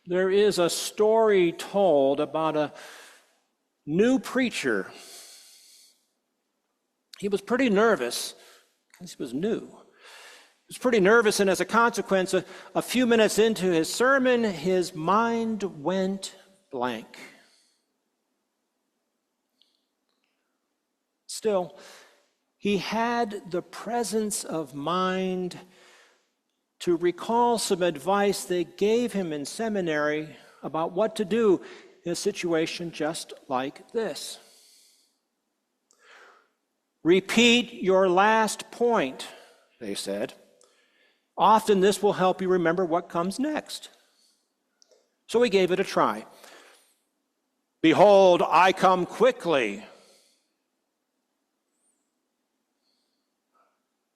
there is a story told about a new preacher. He was pretty nervous because he was new. He was pretty nervous, and as a consequence, a few minutes into his sermon, his mind went blank. Still, he had the presence of mind to recall some advice they gave him in seminary about what to do in a situation just like this. Repeat your last point, they said. Often this will help you remember what comes next. So he gave it a try. Behold, I come quickly.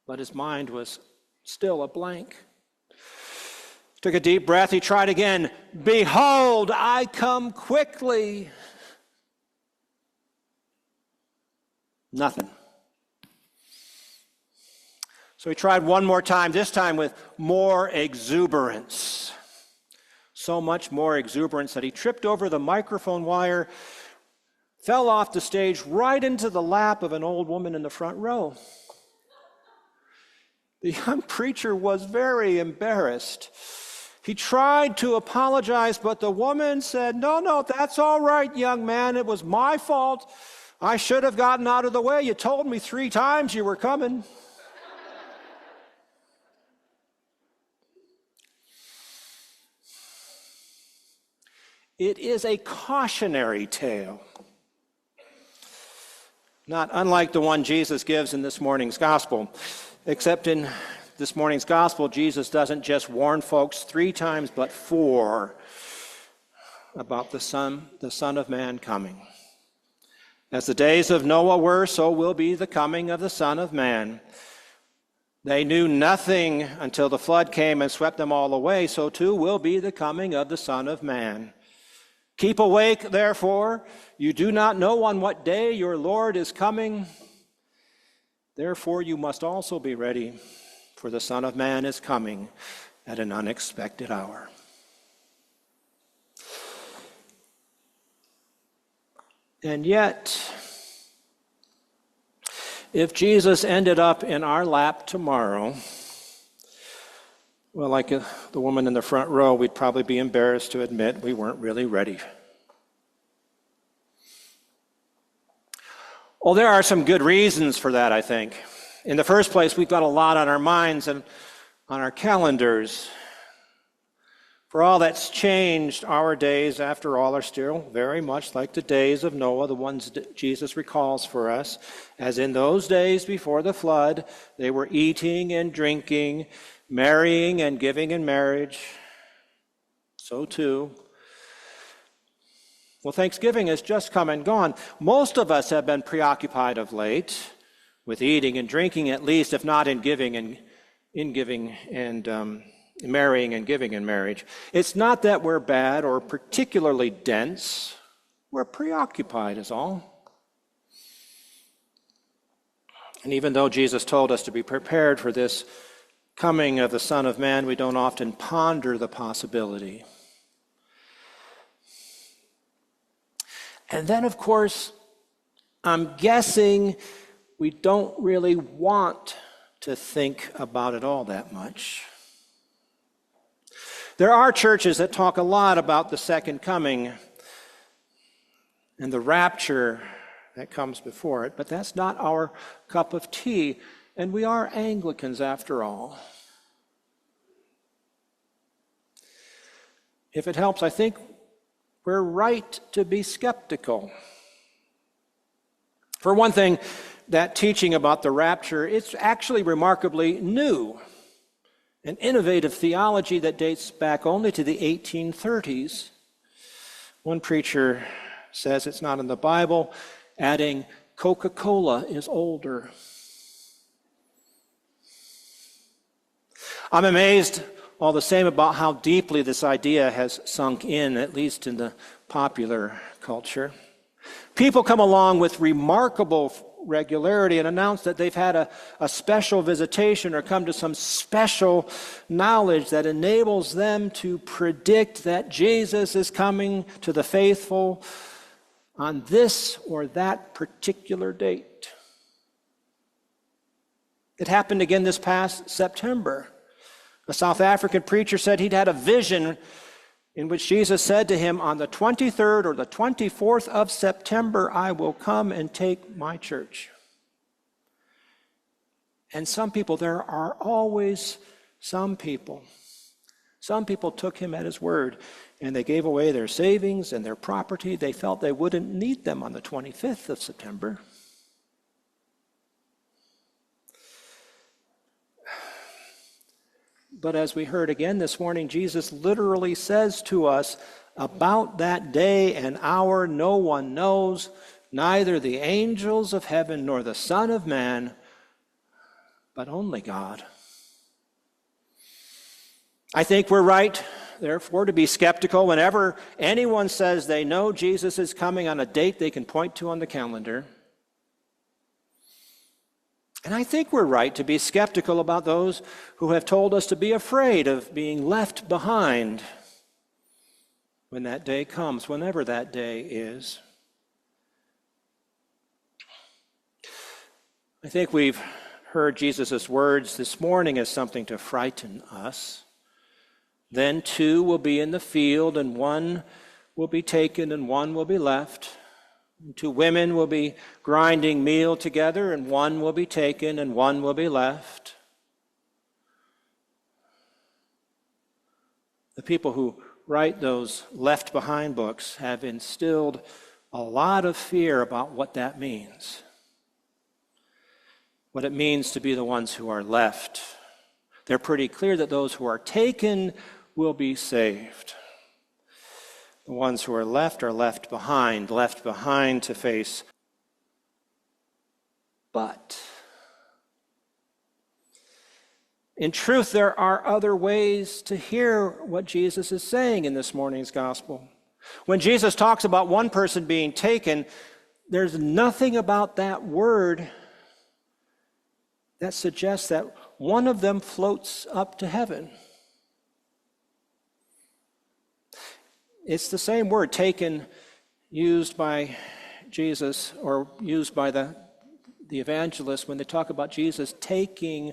But his mind was still a blank. Took a deep breath. He tried again. Behold, I come quickly. Nothing. So he tried one more time, this time with more exuberance. So much more exuberance that he tripped over the microphone wire, fell off the stage right into the lap of an old woman in the front row. The young preacher was very embarrassed. He tried to apologize, but the woman said, No, that's all right, young man. It was my fault. I should have gotten out of the way. You told me 3 times you were coming. It is a cautionary tale, not unlike the one Jesus gives in this morning's gospel. Except in this morning's gospel, Jesus doesn't just warn folks 3 times, but 4 about the Son of Man coming. As the days of Noah were, so will be the coming of the Son of Man. They knew nothing until the flood came and swept them all away, so too will be the coming of the Son of Man. Keep awake, therefore. You do not know on what day your Lord is coming. Therefore, you must also be ready, for the Son of Man is coming at an unexpected hour. And yet, if Jesus ended up in our lap tomorrow, well, like the woman in the front row, we'd probably be embarrassed to admit we weren't really ready. Well, there are some good reasons for that, I think. In the first place, we've got a lot on our minds and on our calendars. For all that's changed, our days, after all, are still very much like the days of Noah, the ones that Jesus recalls for us. As in those days before the flood, they were eating and drinking, marrying and giving in marriage. So too. Well, Thanksgiving has just come and gone. Most of us have been preoccupied of late with eating and drinking, at least, if not in giving and marrying and giving in marriage. It's not that we're bad or particularly dense. We're preoccupied is all. And even though Jesus told us to be prepared for this coming of the Son of Man, we don't often ponder the possibility. And then, of course, I'm guessing we don't really want to think about it all that much. There are churches that talk a lot about the second coming and the rapture that comes before it, but that's not our cup of tea, and we are Anglicans after all. If it helps, I think we're right to be skeptical. For one thing, that teaching about the rapture, it's actually remarkably new. An innovative theology that dates back only to the 1830s. One preacher says it's not in the Bible, adding, Coca-Cola is older. I'm amazed all the same about how deeply this idea has sunk in, at least in the popular culture. People come along with remarkable regularity and announce that they've had a special visitation or come to some special knowledge that enables them to predict that Jesus is coming to the faithful on this or that particular date. It happened again this past September. A South African preacher said he'd had a vision in which Jesus said to him, on the 23rd or the 24th of September, I will come and take my church. And some people, there are always some people took him at his word, and they gave away their savings and their property. They felt they wouldn't need them on the 25th of September. But as we heard again this morning, Jesus literally says to us, about that day and hour no one knows, neither the angels of heaven nor the Son of Man, but only God. I think we're right, therefore, to be skeptical whenever anyone says they know Jesus is coming on a date they can point to on the calendar. And I think we're right to be skeptical about those who have told us to be afraid of being left behind when that day comes, whenever that day is. I think we've heard Jesus' words this morning as something to frighten us. Then 2 will be in the field, and 1 will be taken, and 1 will be left. 2 women will be grinding meal together, and 1 will be taken, and 1 will be left. The people who write those left behind books have instilled a lot of fear about what that means. What it means to be the ones who are left. They're pretty clear that those who are taken will be saved. The ones who are left behind to face. But in truth, there are other ways to hear what Jesus is saying in this morning's gospel. When Jesus talks about one person being taken, there's nothing about that word that suggests that one of them floats up to heaven. It's the same word, taken, used by Jesus or used by the evangelists when they talk about Jesus taking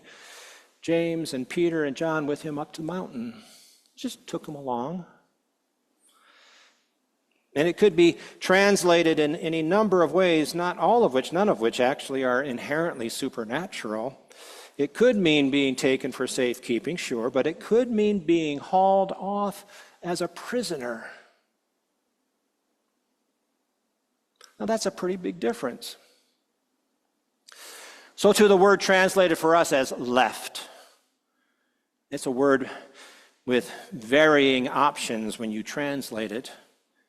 James and Peter and John with him up to the mountain. Just took them along. And it could be translated in any number of ways, none of which actually are inherently supernatural. It could mean being taken for safekeeping, sure, but it could mean being hauled off as a prisoner. Now that's a pretty big difference. So to the word translated for us as left. It's a word with varying options when you translate it.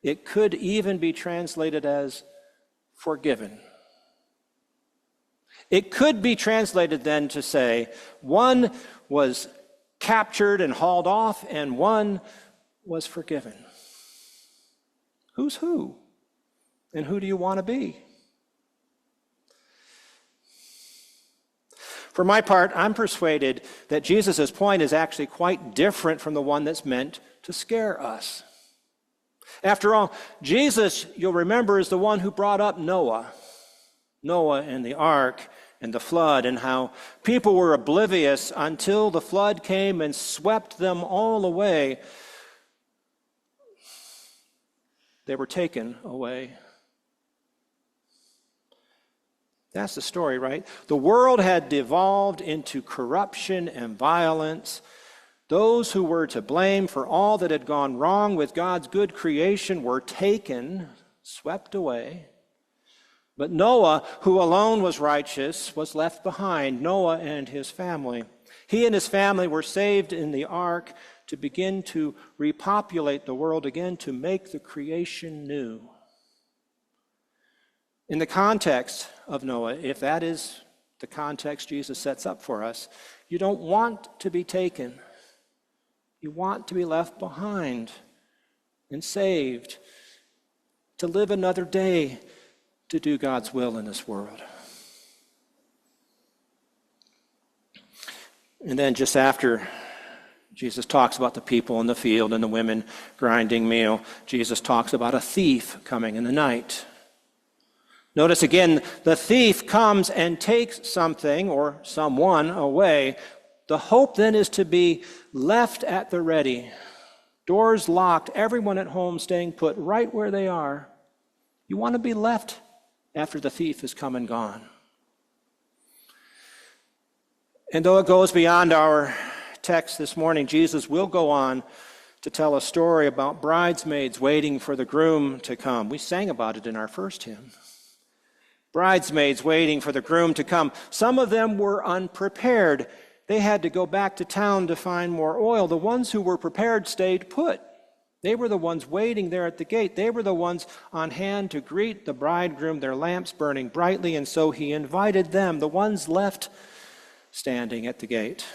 It could even be translated as forgiven. It could be translated then to say, one was captured and hauled off, and one was forgiven. Who's who? And who do you want to be? For my part, I'm persuaded that Jesus' point is actually quite different from the one that's meant to scare us. After all, Jesus, you'll remember, is the one who brought up Noah and the ark and the flood, and how people were oblivious until the flood came and swept them all away. They were taken away. That's the story, right? The world had devolved into corruption and violence. Those who were to blame for all that had gone wrong with God's good creation were taken, swept away. But Noah, who alone was righteous, was left behind, Noah and his family. He and his family were saved in the ark to begin to repopulate the world again, to make the creation new. In the context of Noah, if that is the context Jesus sets up for us, you don't want to be taken. You want to be left behind and saved, to live another day to do God's will in this world. And then just after Jesus talks about the people in the field and the women grinding meal, Jesus talks about a thief coming in the night. Notice again, the thief comes and takes something or someone away. The hope then is to be left at the ready. Doors locked, everyone at home staying put right where they are. You want to be left after the thief has come and gone. And though it goes beyond our text this morning, Jesus will go on to tell a story about bridesmaids waiting for the groom to come. We sang about it in our first hymn. Bridesmaids waiting for the groom to come. Some of them were unprepared. They had to go back to town to find more oil. The ones who were prepared stayed put. They were the ones waiting there at the gate. They were the ones on hand to greet the bridegroom, their lamps burning brightly, and so he invited them, the ones left standing at the gate,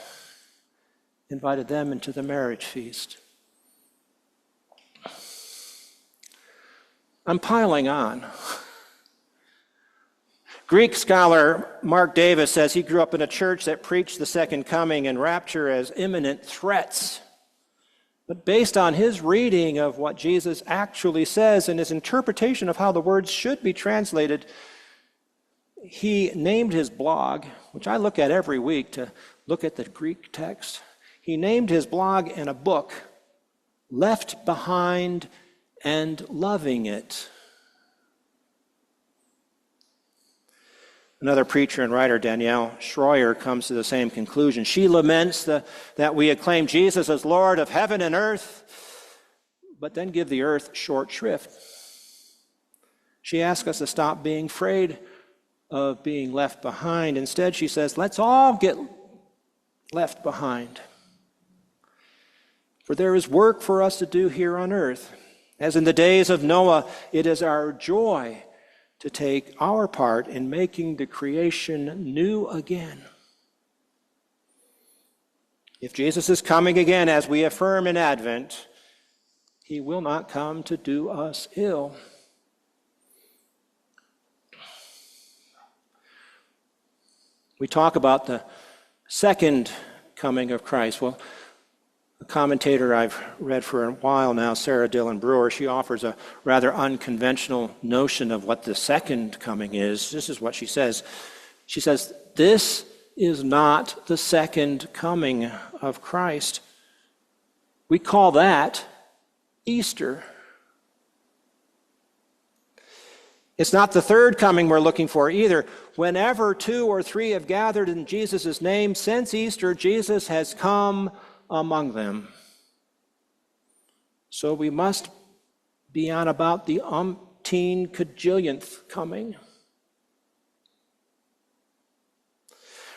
invited them into the marriage feast. I'm piling on. Greek scholar Mark Davis says he grew up in a church that preached the second coming and rapture as imminent threats. But based on his reading of what Jesus actually says and his interpretation of how the words should be translated, he named his blog, which I look at every week to look at the Greek text. He named his blog and a book, Left Behind and Loving It. Another preacher and writer, Danielle Schroyer, comes to the same conclusion. She laments that we acclaim Jesus as Lord of heaven and earth, but then give the earth short shrift. She asks us to stop being afraid of being left behind. Instead, she says, let's all get left behind. For there is work for us to do here on earth. As in the days of Noah, it is our joy to take our part in making the creation new again. If Jesus is coming again, as we affirm in Advent, he will not come to do us ill. We talk about the second coming of Christ. Well, a commentator I've read for a while now, Sarah Dillon Brewer, she offers a rather unconventional notion of what the second coming is. This is what she says. She says, this is not the second coming of Christ. We call that Easter. It's not the third coming we're looking for either. Whenever 2 or 3 have gathered in Jesus' name, since Easter, Jesus has come among them. So we must be on about the umpteen cajillionth coming.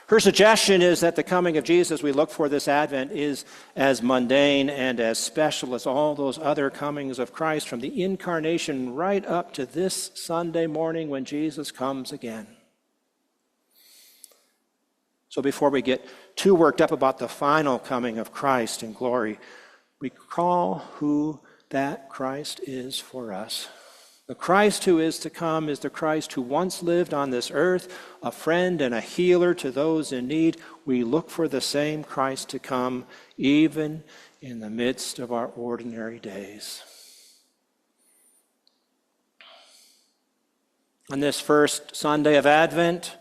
Her suggestion is that the coming of Jesus we look for this Advent is as mundane and as special as all those other comings of Christ, from the incarnation right up to this Sunday morning when Jesus comes again. So before we get too worked up about the final coming of Christ in glory, recall who that Christ is for us. The Christ who is to come is the Christ who once lived on this earth, a friend and a healer to those in need. We look for the same Christ to come, even in the midst of our ordinary days. On this first Sunday of Advent,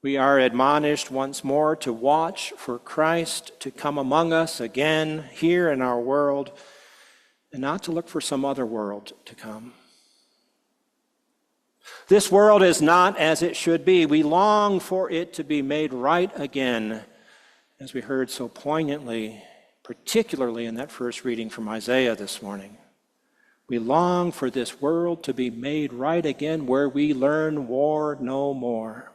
we are admonished once more to watch for Christ to come among us again here in our world, and not to look for some other world to come. This world is not as it should be. We long for it to be made right again, as we heard so poignantly, particularly in that first reading from Isaiah this morning. We long for this world to be made right again, where we learn war no more.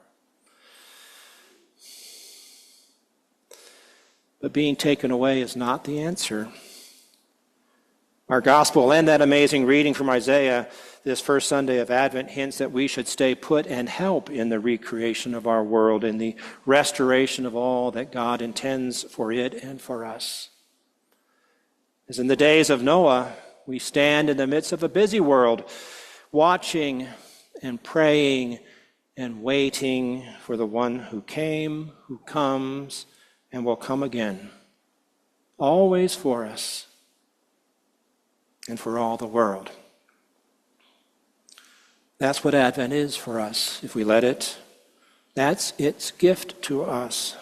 But being taken away is not the answer. Our gospel and that amazing reading from Isaiah this first Sunday of Advent hints that we should stay put and help in the recreation of our world, in the restoration of all that God intends for it and for us. As in the days of Noah, we stand in the midst of a busy world, watching and praying and waiting for the one who came, who comes, and will come again, always for us and for all the world. That's what Advent is for us, if we let it. That's its gift to us.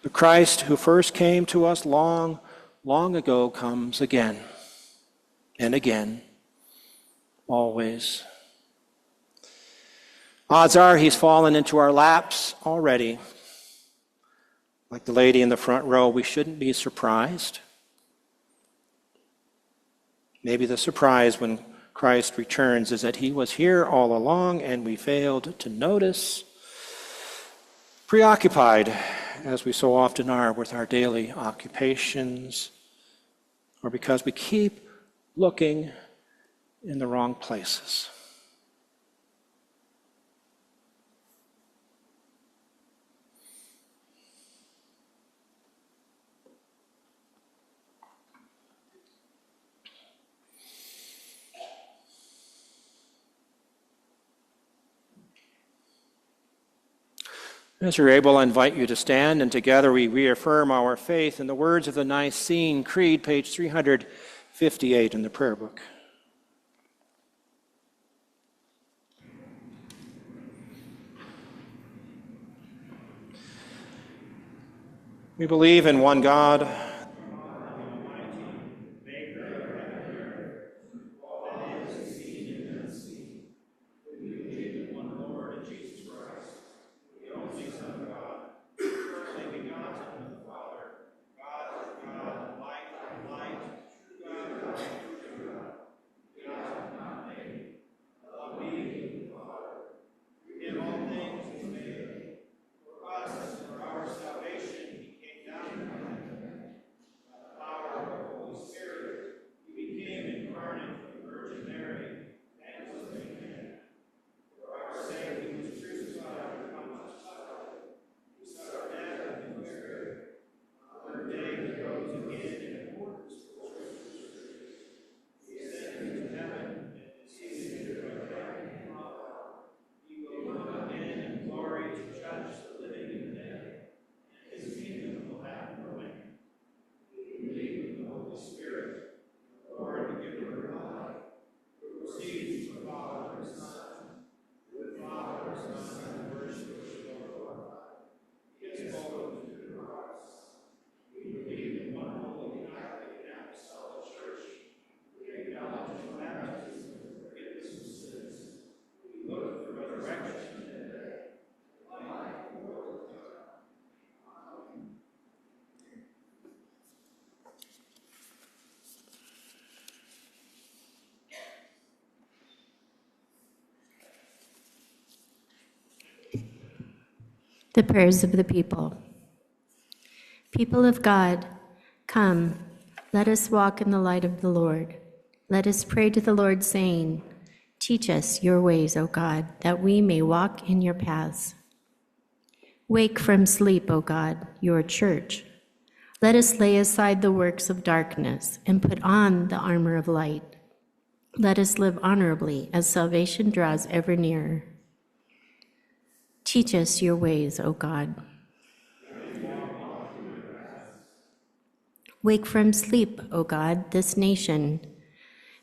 The Christ who first came to us long, long ago comes again and again, always. Odds are he's fallen into our laps already. Like the lady in the front row, we shouldn't be surprised. Maybe the surprise when Christ returns is that he was here all along and we failed to notice, preoccupied, as we so often are, with our daily occupations, or because we keep looking in the wrong places. As you're able, I invite you to stand, and together we reaffirm our faith in the words of the Nicene Creed, page 358 in the prayer book. We believe in one God, The prayers of the people. People of God, come, let us walk in the light of the Lord. Let us pray to the Lord, saying, teach us your ways, O God, that we may walk in your paths. Wake from sleep, O God, your church. Let us lay aside the works of darkness and put on the armor of light. Let us live honorably as salvation draws ever nearer. Teach us your ways, O God. Wake from sleep, O God, this nation.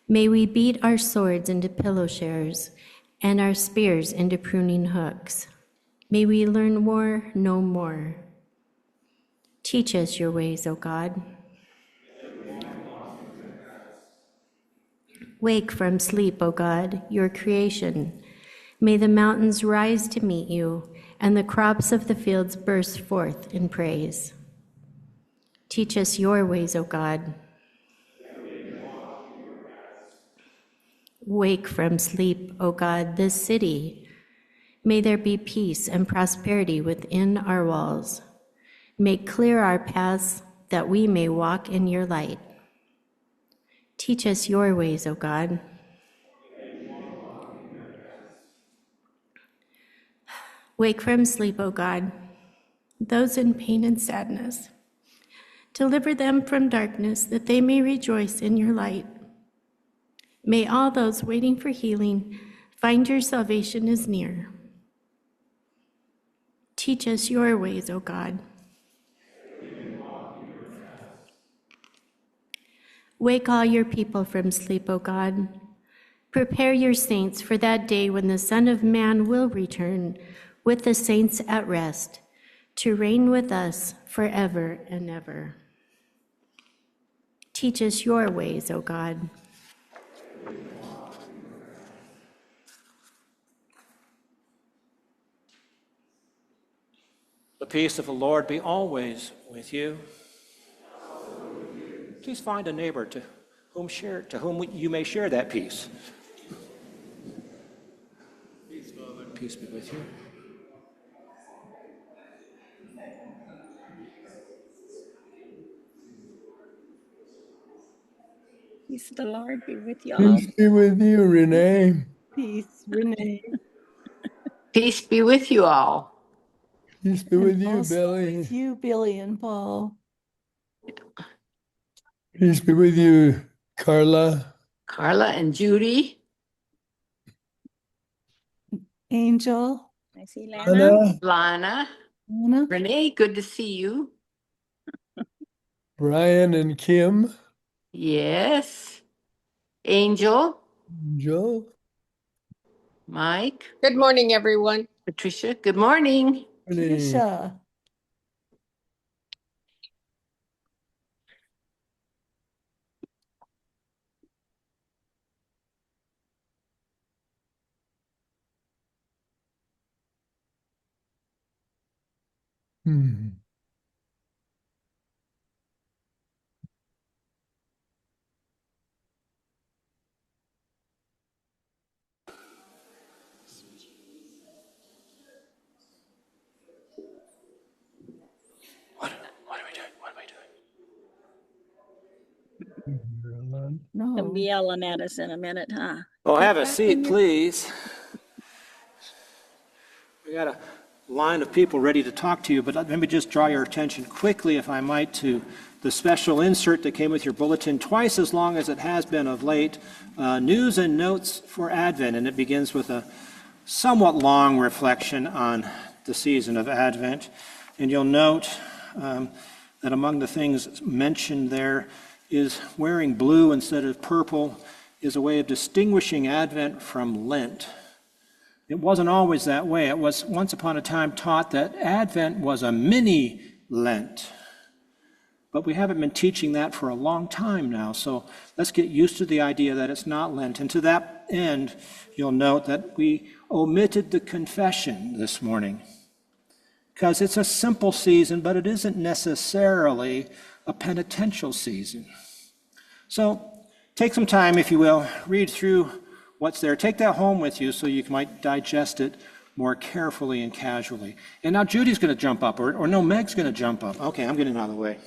May we beat our swords into plowshares and our spears into pruning hooks. May we learn war no more. Teach us your ways, O God. Wake from sleep, O God, your creation. May the mountains rise to meet you, and the crops of the fields burst forth in praise. Teach us your ways, O God. Wake from sleep, O God, this city. May there be peace and prosperity within our walls. Make clear our paths that we may walk in your light. Teach us your ways, O God. Wake from sleep, O God, those in pain and sadness. Deliver them from darkness, that they may rejoice in your light. May all those waiting for healing find your salvation is near. Teach us your ways, O God. Wake all your people from sleep, O God. Prepare your saints for that day when the Son of Man will return with the saints at rest, to reign with us forever and ever. Teach us your ways, O God. The peace of the Lord be always with you. Please find a neighbor to whom you may share that peace. Peace be with you. Peace of the Lord be with you all. Peace be with you, Renee. Peace, Renee. Peace be with you all. Peace be with And you, also Billy. with you, Billy and Paul. Peace be with you, Carla. Carla and Judy. Angel. I see Lana. Anna, Lana. Lana. Renee, good to see you. Brian and Kim. Yes. Angel. Joe. Mike. Good morning, everyone. Patricia, good morning. Renee. Tricia. Hmm. What are we doing? What are we doing? No. They'll be yelling at us in a minute, huh? Well, have a Get back seat, in your- please. We got a line of people ready to talk to you, but let me just draw your attention quickly, if I might, to the special insert that came with your bulletin, twice as long as it has been of late, News and Notes for Advent, and it begins with a somewhat long reflection on the season of Advent. And you'll note that among the things mentioned there is wearing blue instead of purple is a way of distinguishing Advent from Lent. It wasn't always that way. It was once upon a time taught that Advent was a mini Lent. But we haven't been teaching that for a long time now, so let's get used to the idea that it's not Lent. And to that end, you'll note that we omitted the confession this morning, because it's a simple season, but it isn't necessarily a penitential season. So take some time, if you will, read through what's there. Take that home with you so you might digest it more carefully and casually. And now Judy's going to jump up, or no, Meg's going to jump up. Okay, I'm getting out of the way.